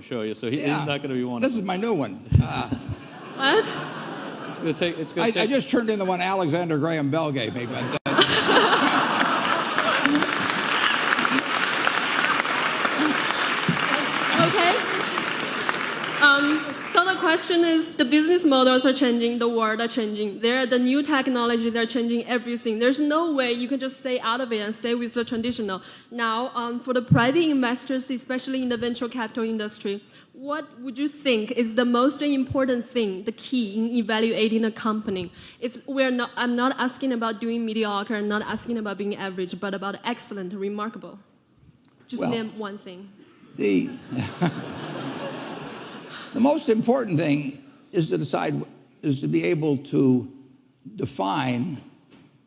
show you, so he's not going to be one. This is my new one. What? It's going to take. It's going to I just turned in the one Alexander Graham Bell gave me. But, Okay. So the question is, the business models are changing, the world are changing. The new technology, they're changing everything. There's no way you can just stay out of it and stay with the traditional. Now, for the private investors, especially in the venture capital industry, what would you think is the most important thing, the key in evaluating a company? I'm not asking about doing mediocre, I'm not asking about being average, but about excellent, remarkable. Just name one thing. The most important thing is to be able to define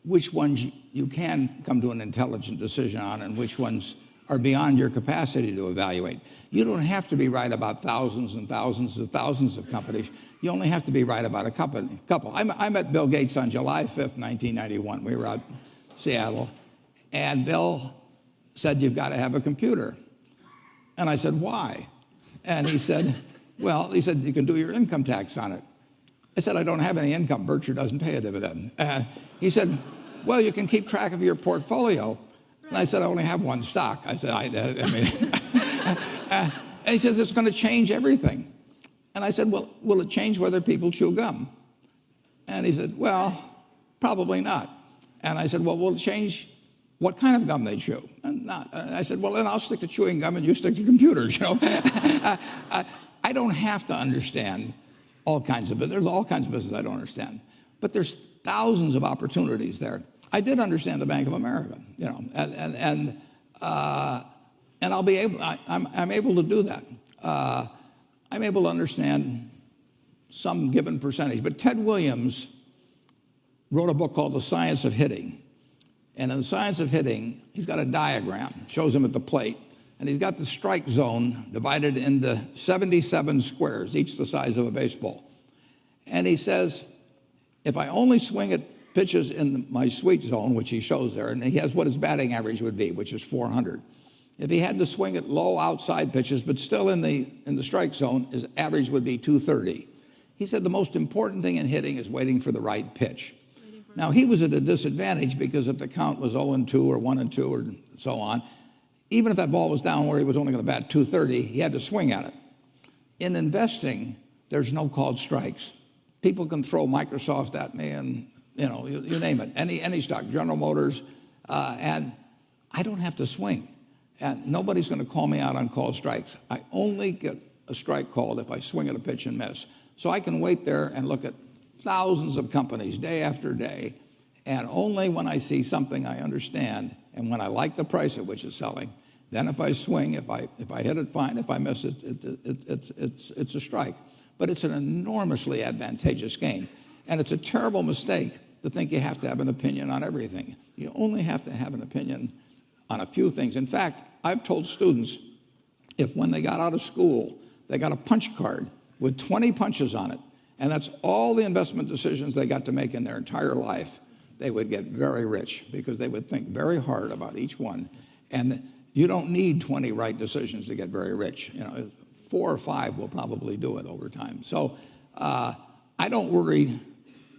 which ones you can come to an intelligent decision on and which ones are beyond your capacity to evaluate. You don't have to be right about thousands and thousands and thousands of companies. You only have to be right about a couple. I met Bill Gates on July 5th, 1991. We were out in Seattle, and Bill said, "You've got to have a computer." And I said, "Why?" And he said, you can do your income tax on it. I said, "I don't have any income. Berkshire doesn't pay a dividend." He said, "Well, you can keep track of your portfolio." And I said, "I only have one stock." I said, and he says, "It's going to change everything." And I said, "Well, will it change whether people chew gum?" And he said, "Well, probably not." And I said, "Well, will it change what kind of gum they chew?" And not. And I said, "Well, then I'll stick to chewing gum and you stick to computers." I don't have to understand all kinds of business. There's all kinds of business I don't understand, but there's thousands of opportunities there. I did understand the Bank of America, and I'll be able. I'm able to do that. I'm able to understand some given percentage. But Ted Williams wrote a book called The Science of Hitting, and in The Science of Hitting, he's got a diagram, shows him at the plate. And he's got the strike zone divided into 77 squares, each the size of a baseball. And he says, if I only swing at pitches in my sweet zone, which he shows there, and he has what his batting average would be, which is 400. If he had to swing at low outside pitches, but still in the strike zone, his average would be 230. He said the most important thing in hitting is waiting for the right pitch. Now, he was at a disadvantage because if the count was 0-2 or 1-2 or so on, even if that ball was down where he was only going to bat 230, he had to swing at it. In investing, there's no called strikes. People can throw Microsoft at me and, you name it, any stock, General Motors, and I don't have to swing. And nobody's going to call me out on called strikes. I only get a strike called if I swing at a pitch and miss. So I can wait there and look at thousands of companies day after day, and only when I see something I understand and when I like the price at which it's selling, then if I swing, if I hit it, fine. If I miss it, it's a strike. But it's an enormously advantageous game. And it's a terrible mistake to think you have to have an opinion on everything. You only have to have an opinion on a few things. In fact, I've told students, if when they got out of school, they got a punch card with 20 punches on it, and that's all the investment decisions they got to make in their entire life, they would get very rich because they would think very hard about each one. And you don't need 20 right decisions to get very rich. 4 or 5 will probably do it over time. So I don't worry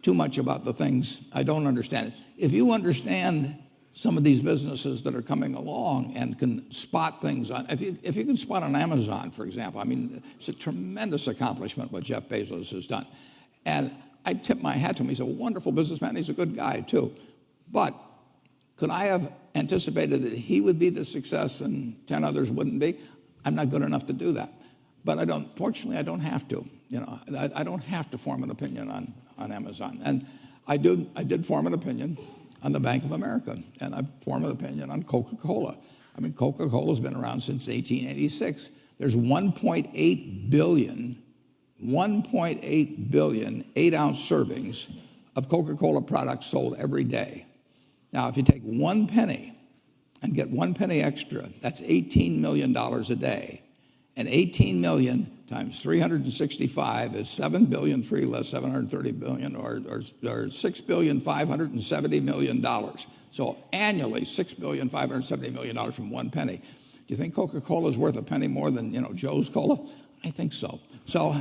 too much about the things I don't understand. If you understand some of these businesses that are coming along and can spot things on, if you can spot on Amazon, for example, it's a tremendous accomplishment what Jeff Bezos has done. And I tip my hat to him. He's a wonderful businessman. He's a good guy, too. But could I have anticipated that he would be the success and 10 others wouldn't be? I'm not good enough to do that. But fortunately, I don't have to. I don't have to form an opinion on Amazon. And I did form an opinion on the Bank of America. And I formed an opinion on Coca-Cola. Coca-Cola's been around since 1886. There's 1.8 billion 8-ounce servings of Coca-Cola products sold every day. Now, if you take 1 penny and get 1 penny extra, that's $18 million a day. And 18 million times 365 is 7 billion, 3 less 730 billion, or $6,570,000,000. So annually, $6,570,000,000 from 1 penny. Do you think Coca-Cola is worth a penny more than Joe's Cola? I think so. So,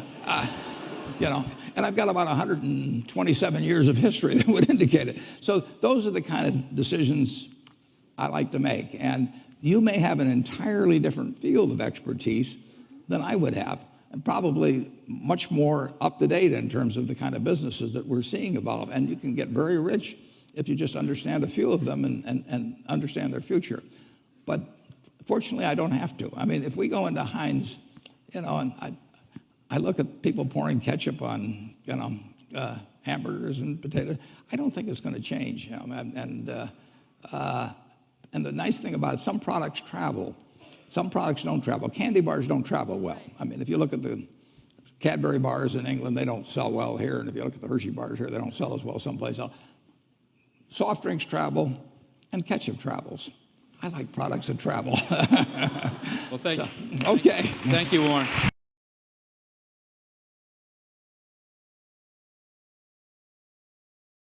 you know, and I've got about 127 years of history that would indicate it. So those are the kind of decisions I like to make. And you may have an entirely different field of expertise than I would have, and probably much more up to date in terms of the kind of businesses that we're seeing evolve. And you can get very rich if you just understand a few of them and understand their future. But fortunately, I don't have to. I mean, if we go into Heinz, you know, and I look at people pouring ketchup on, you know, hamburgers and potatoes, I don't think it's going to change. You know, and the nice thing about it, some products travel. Some products don't travel. Candy bars don't travel well. I mean, if you look at the Cadbury bars in England, they don't sell well here. And if you look at the Hershey bars here, they don't sell as well someplace else. Soft drinks travel, and ketchup travels. I like products that travel. Well, thank you. Okay. Thank you, Warren.